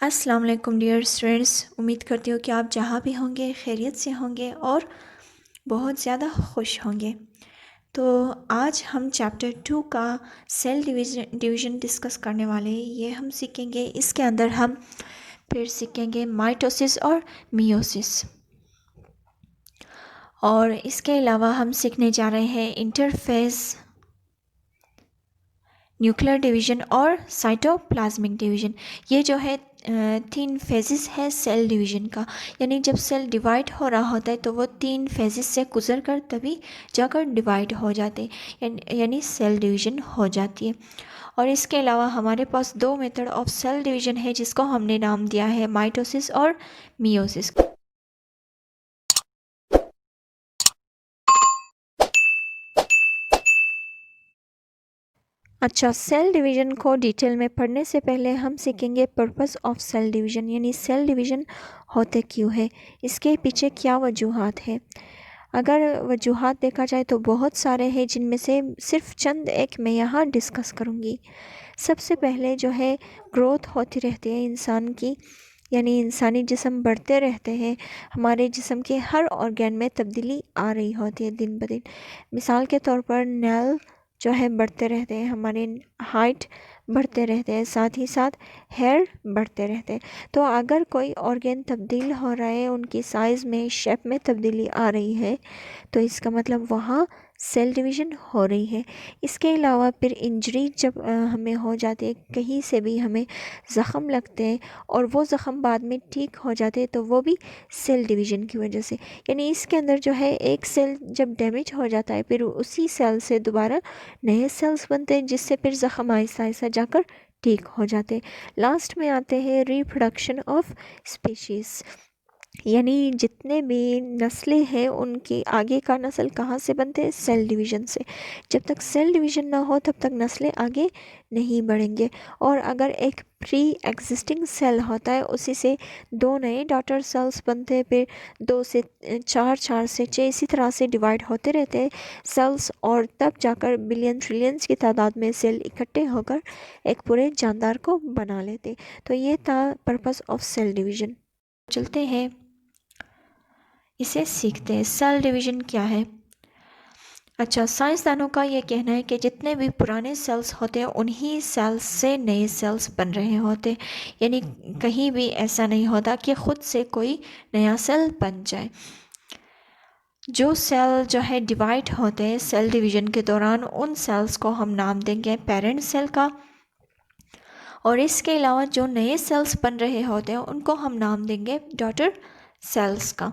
अस्सलाम वालेकुम dear students. उम्मीद करती हूँ कि आप जहाँ भी होंगे खैरियत से होंगे और बहुत ज़्यादा खुश होंगे। तो आज हम चैप्टर 2 का सेल डिवीज़न डिस्कस करने वाले हैं। ये हम सीखेंगे, इसके अंदर हम फिर सीखेंगे माइटोसिस और मियोसिस, और इसके अलावा हम सीखने जा रहे हैं इंटरफेस, न्यूक्लियर डिवीज़न और साइटोप्लाज्मिक डिवीज़न। ये जो है 3 फेजेस है सेल डिवीज़न का, यानी जब सेल डिवाइड हो रहा होता है तो वो 3 फेजेस से गुजर कर तभी जाकर डिवाइड हो जाते हैं, यानी सेल डिवीज़न हो जाती है। और इसके अलावा हमारे पास 2 मेथड ऑफ सेल डिवीज़न है जिसको हमने नाम दिया है माइटोसिस और मियोसिस। अच्छा, सेल डिवीज़न को डिटेल में पढ़ने से पहले हम सीखेंगे पर्पस ऑफ सेल डिवीज़न, यानी सेल डिवीज़न होते क्यों है, इसके पीछे क्या वजूहात है। अगर वजूहात देखा जाए तो बहुत सारे हैं, जिनमें से सिर्फ चंद एक मैं यहाँ डिस्कस करूँगी। सबसे पहले जो है ग्रोथ होती रहती है इंसान की, यानी इंसानी जिस्म बढ़ते रहते हैं, हमारे जिस्म के हर ऑर्गन में तब्दीली आ रही होती है दिन ब दिन। मिसाल के तौर पर नेल जो है बढ़ते रहते हैं, हमारे हाइट बढ़ते रहते हैं, साथ ही साथ हेयर बढ़ते रहते हैं। तो अगर कोई ऑर्गन तब्दील हो रहा है, उनकी साइज़ में, शेप में तब्दीली आ रही है, तो इसका मतलब वहाँ सेल डिवीज़न हो रही है। इसके अलावा फिर इंजरी जब हमें हो जाती है, कहीं से भी हमें ज़ख़म लगते हैं और वो ज़ख़म बाद में ठीक हो जाते हैं, तो वो भी सेल डिवीज़न की वजह से। यानी इसके अंदर जो है एक सेल जब डैमेज हो जाता है, फिर उसी सेल से दोबारा नए सेल्स बनते हैं, जिससे फिर ज़ख़म आहिस्ता आहिस्ता जाकर ठीक हो जाते हैं। लास्ट में आते हैं रिप्रोडक्शन ऑफ स्पीशीज़, यानी जितने भी नस्लें हैं उनकी आगे का नस्ल कहाँ से बनते हैं, सेल डिवीज़न से। जब तक सेल डिवीज़न ना हो तब तक नस्लें आगे नहीं बढ़ेंगे। और अगर एक प्री एग्जिस्टिंग सेल होता है, उसी से 2 नए डॉटर सेल्स बनते हैं, फिर 2 से 4, 4 से 6, इसी तरह से डिवाइड होते रहते हैं सेल्स, और तब जाकर बिलियन ट्रिलियंस की तादाद में सेल इकट्ठे होकर एक पूरे जानदार को बना लेते। तो ये था पर्पस ऑफ सेल डिवीज़न। चलते हैं, इसे सीखते हैं। सेल डिवीज़न क्या है? अच्छा, साइंसदानों का ये कहना है कि जितने भी पुराने सेल्स होते हैं उन्हीं सेल्स से नए सेल्स बन रहे होते, यानी कहीं भी ऐसा नहीं होता कि खुद से कोई नया सेल बन जाए। जो सेल जो है डिवाइड होते हैं सेल डिवीज़न के दौरान, उन सेल्स को हम नाम देंगे पेरेंट सेल का, और इसके अलावा जो नए सेल्स बन रहे होते हैं उनको हम नाम देंगे डॉटर सेल्स का।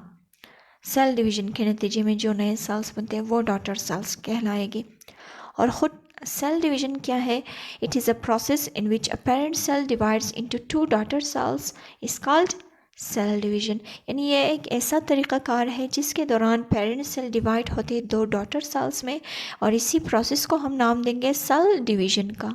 सेल डिवीज़न के नतीजे में जो नए सेल्स बनते हैं वो डॉटर सेल्स कहलाएगी। और ख़ुद सेल डिवीज़न क्या है? It is a process in which a parent cell divides into 2 daughter cells is called cell division. यानी ये एक ऐसा तरीक़ाकार है जिसके दौरान पेरेंट सेल डिवाइड होते हैं 2 डॉटर सेल्स में, और इसी प्रोसेस को हम नाम देंगे सेल डिवीज़न का।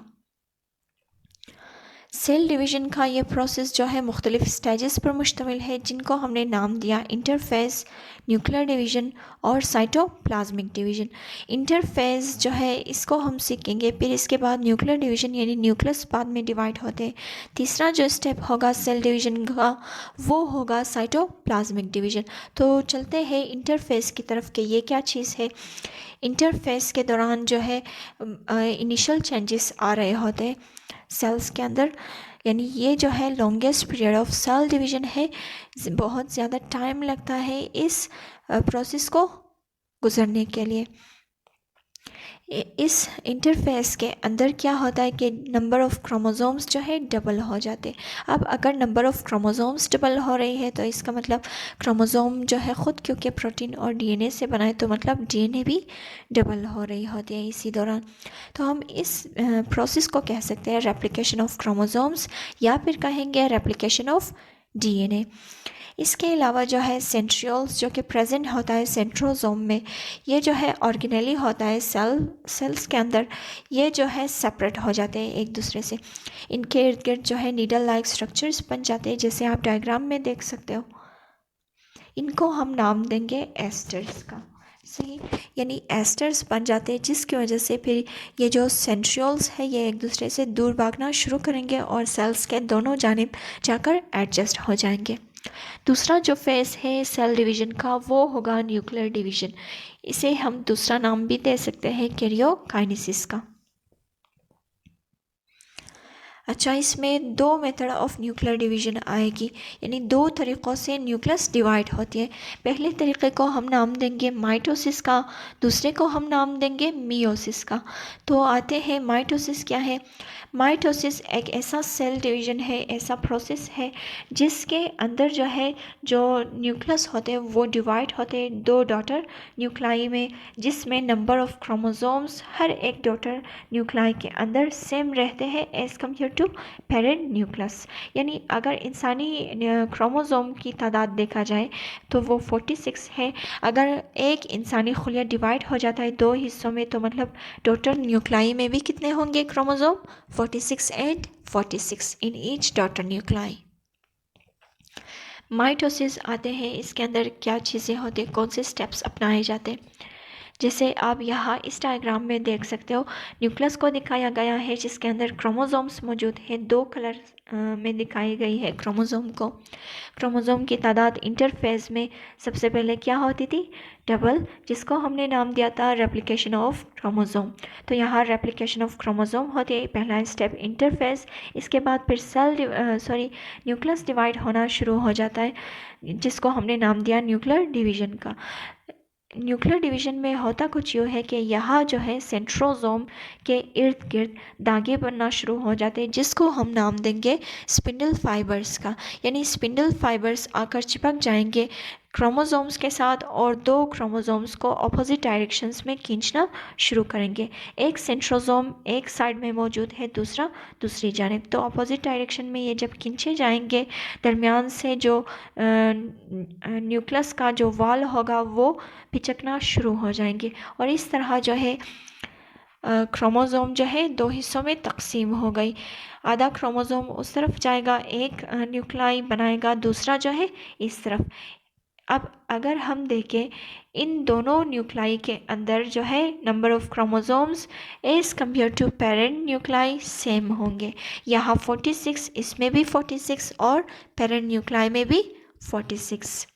सेल डिवीज़न का ये प्रोसेस जो है मुख्तलिफ़ स्टेजेस पर मुश्तमिल है, जिनको हमने नाम दिया इंटरफेस, न्यूक्लियर डिवीज़न और साइटोप्लाज्मिक डिवीज़न। इंटरफेस जो है इसको हम सीखेंगे, फिर इसके बाद न्यूक्लियर डिवीज़न यानी न्यूक्लियस बाद में डिवाइड होते हैं। तीसरा जो स्टेप होगा सेल डिवीज़न का वो होगा साइटोप्लाज्मिक डिवीज़न। तो चलते हैं इंटरफेस की तरफ कि ये क्या चीज़ है। इंटरफेस के दौरान जो है इनिशियल चेंजेस आ रहे होते हैं सेल्स के अंदर, यानी ये जो है longest period of cell division है। बहुत ज़्यादा टाइम लगता है इस प्रोसेस को गुजरने के लिए। इस इंटरफेस के अंदर क्या होता है कि नंबर ऑफ़ क्रोमोसोम्स जो है डबल हो जाते। अब अगर नंबर ऑफ़ क्रोमोसोम्स डबल हो रही है तो इसका मतलब क्रोमोसोम जो है ख़ुद क्योंकि प्रोटीन और डीएनए से बना है, तो मतलब डीएनए भी डबल हो रही होती है इसी दौरान। तो हम इस प्रोसेस को कह सकते हैं रेप्लिकेशन ऑफ क्रोमोसोम्स, या फिर कहेंगे रेप्लिकेशन ऑफ डीएनए। इसके अलावा जो है सेंट्रियोल्स जो कि प्रेजेंट होता है सेंट्रोसोम में, ये जो है ऑर्गेनेली होता है सेल्स के अंदर, ये जो है सेपरेट हो जाते हैं एक दूसरे से। इनके इर्द गिर्द जो है नीडल लाइक स्ट्रक्चर्स बन जाते हैं, जैसे आप डायग्राम में देख सकते हो। इनको हम नाम देंगे एस्टर्स का। सही, यानी एस्टर्स बन जाते हैं, जिसकी वजह से फिर ये जो सेंट्रियोल्स है ये एक दूसरे से दूर भागना शुरू करेंगे और सेल्स के दोनों जानिब जाकर एडजस्ट हो जाएंगे। दूसरा जो फेज़ है सेल डिवीज़न का वो होगा न्यूक्लियर डिवीज़न। इसे हम दूसरा नाम भी दे सकते हैं कैरियोकाइनेसिस का। अच्छा, इसमें दो मेथड ऑफ न्यूक्लियर डिवीज़न आएगी, यानी दो तरीक़ों से न्यूक्लियस डिवाइड होती है। पहले तरीक़े को हम नाम देंगे माइटोसिस का, दूसरे को हम नाम देंगे मियोसिस का। तो आते हैं माइटोसिस क्या है। माइटोसिस एक ऐसा सेल डिवीज़न है, ऐसा प्रोसेस है जिसके अंदर जो है जो न्यूक्लियस होते हैं वो डिवाइड होते हैं दो डॉटर न्यूक्लाई में, जिसमें नंबर ऑफ क्रोमोसोम्स हर एक डॉटर न्यूक्लाई के अंदर सेम रहते हैं as compare to parent nucleus. यानी अगर इंसानी क्रोमोसोम की तादाद देखा जाए तो वो 46 है। अगर एक इंसानी खुलिया डिवाइड हो जाता है दो हिस्सों में तो मतलब डॉटर न्यूक्लाई में भी कितने होंगे chromosome, 46 and 46 in each daughter nuclei। Mitosis आते हैं, इसके अंदर क्या चीज़ें होती हैं, कौन से स्टेप्स अपनाए जाते हैं। जैसे आप यहाँ इस डायग्राम में देख सकते हो न्यूक्लियस को दिखाया गया है जिसके अंदर क्रोमोसोम्स मौजूद हैं, दो कलर में दिखाई गई है क्रोमोसोम को। क्रोमोसोम की तादाद इंटरफेज में सबसे पहले क्या होती थी, डबल, जिसको हमने नाम दिया था रेप्लिकेशन ऑफ क्रोमोसोम। तो यहाँ रेप्लिकेशन ऑफ क्रोमोसोम होती है, पहला स्टेप इंटरफेज। इसके बाद फिर न्यूक्लियस डिवाइड होना शुरू हो जाता है जिसको हमने नाम दिया न्यूक्लियर डिवीज़न का। न्यूक्लियर डिवीज़न में होता कुछ यूँ है कि यहाँ जो है सेंट्रोसोम के इर्द गिर्द दागे बनना शुरू हो जाते हैं जिसको हम नाम देंगे स्पिंडल फाइबर्स का। यानी स्पिंडल फाइबर्स आकर चिपक जाएंगे क्रोमोसोम्स के साथ और दो क्रोमोसोम्स को ऑपोजिट डायरेक्शंस में खींचना शुरू करेंगे। एक सेंट्रोसोम एक साइड में मौजूद है, दूसरा दूसरी जानिब। तो ऑपोजिट डायरेक्शन में ये जब खींचे जाएंगे दरमियान से जो न्यूक्लियस का जो वॉल होगा वो पिचकना शुरू हो जाएंगे और इस तरह जो है क्रोमोसोम जो है दो हिस्सों में तकसीम हो गई। आधा क्रोमोसोम उस तरफ जाएगा, एक न्यूक्लाई बनाएगा, दूसरा जो है इस तरफ। अब अगर हम देखें इन दोनों न्यूक्लाई के अंदर जो है number of chromosomes as compare to parent nuclei same होंगे। यहाँ 46, इसमें भी 46 और पेरेंट न्यूक्लाई में भी 46।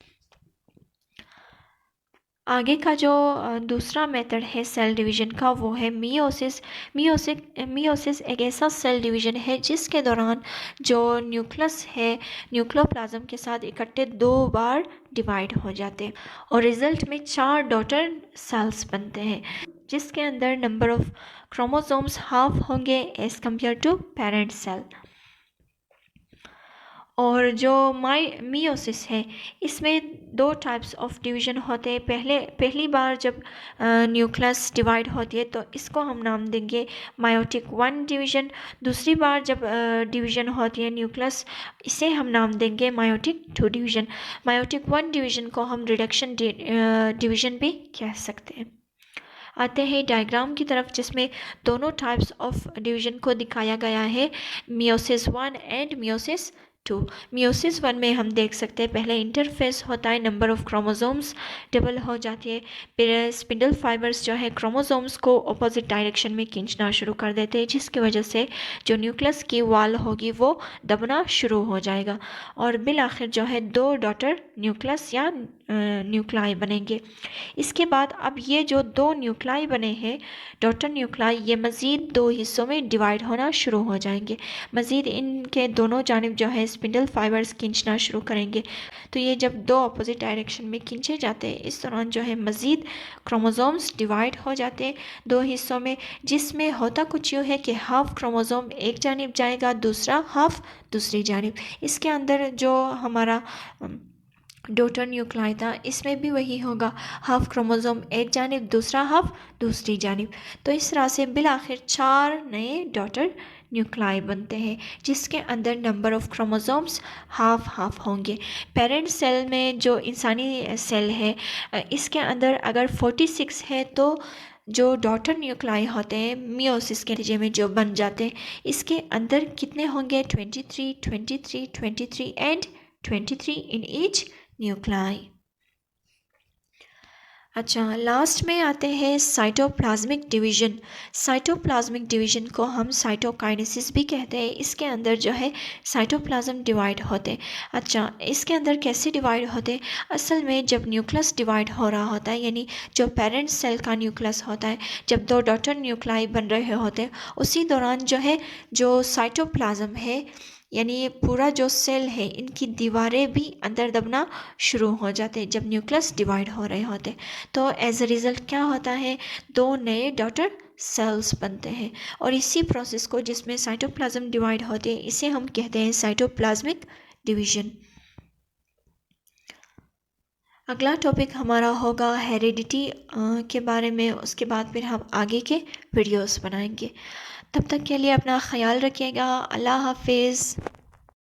आगे का जो दूसरा मेथड है सेल डिवीज़न का वो है मियोसिस। मियोसिस एक ऐसा सेल डिवीज़न है जिसके दौरान जो न्यूक्लियस है न्यूक्लियोप्लाज्म के साथ इकट्ठे दो बार डिवाइड हो जाते हैं और रिज़ल्ट में 4 डॉटर सेल्स बनते हैं जिसके अंदर नंबर ऑफ क्रोमोसोम्स हाफ होंगे as compare to parent cell. और जो मियोसिस है इसमें दो टाइप्स ऑफ डिवीज़न होते हैं। पहली बार जब न्यूक्लियस डिवाइड होती है तो इसको हम नाम देंगे मायोटिक 1 डिवीज़न। दूसरी बार जब डिवीज़न होती है न्यूक्लियस, इसे हम नाम देंगे मायोटिक 2 डिवीज़न। मायोटिक 1 डिवीज़न को हम रिडक्शन डिवीज़न भी कह सकते हैं। आते हैं डायग्राम की तरफ जिसमें दोनों टाइप्स ऑफ डिवीज़न को दिखाया गया है, मियोसिस 1 एंड मियोसिस 2। मियोसिस 1 में हम देख सकते हैं पहले इंटरफेस होता है, नंबर ऑफ क्रोमोसोम्स डबल हो जाती है, फिर स्पिंडल फाइबर्स जो है क्रोमोसोम्स को अपोजिट डायरेक्शन में खींचना शुरू कर देते हैं जिसकी वजह से जो न्यूक्लियस की वॉल होगी वो दबना शुरू हो जाएगा और बिल आखिर जो है दो डॉटर न्यूक्लियस या न्यूक्लाई बनेंगे। इसके बाद अब ये जो दो न्यूक्लाई बने हैं डॉटर न्यूक्लाई, ये मज़ीद दो हिस्सों में डिवाइड होना शुरू हो जाएंगे। मज़ीद इनके दोनों जानिब जो है स्पिंडल फाइबर्स खींचना शुरू करेंगे। तो ये जब दो अपोजिट डायरेक्शन में खींचे जाते हैं इस दौरान जो है मज़ीद क्रोमोसोम्स डिवाइड हो जाते हैं दो हिस्सों में, जिसमें होता कुछ यूँ है कि हाफ क्रोमोसोम एक जानिब जाएगा, दूसरा हाफ दूसरी जानिब। इसके अंदर जो हमारा डॉटर न्यूक्लाई था इसमें भी वही होगा, हाफ क्रोमोसोम एक जानिब, दूसरा हाफ दूसरी जानिब। तो इस तरह से बिल आखिर 4 नए डॉटर न्यूक्लाई बनते हैं जिसके अंदर number of chromosomes half half होंगे। पेरेंट सेल में जो इंसानी सेल है इसके अंदर अगर 46 है तो जो डॉटर न्यूक्लाई होते हैं मियोसिस के नतीजे में जो बन जाते हैं इसके अंदर कितने होंगे, 23, 23, 23 एंड 23 इन ईच न्यूक्लाई। अच्छा, लास्ट में आते हैं साइटोप्लाज्मिक डिवीजन। साइटोप्लाज्मिक डिवीजन को हम साइटोकाइनेसिस भी कहते हैं। इसके अंदर जो है साइटोप्लाज्म डिवाइड होते। अच्छा, इसके अंदर कैसे डिवाइड होते? असल में जब न्यूक्लियस डिवाइड हो रहा होता है, यानी जो पेरेंट सेल का न्यूक्लियस होता है, जब दो डॉटर न्यूक्लाई बन रहे होते हैं, उसी दौरान जो है जो साइटोप्लाज्म है, यानी ये पूरा जो सेल है, इनकी दीवारें भी अंदर दबना शुरू हो जाते हैं जब न्यूक्लियस डिवाइड हो रहे होते। तो एज अ रिज़ल्ट क्या होता है, दो नए डॉटर सेल्स बनते हैं। और इसी प्रोसेस को, जिसमें साइटोप्लाज्म डिवाइड होते हैं, इसे हम कहते हैं साइटोप्लाज्मिक डिवीजन। अगला टॉपिक हमारा होगा हेरिडिटी के बारे में। उसके बाद फिर हम आगे के वीडियोस बनाएंगे। तब तक के लिए अपना ख्याल रखिएगा। अल्लाह हाफिज़।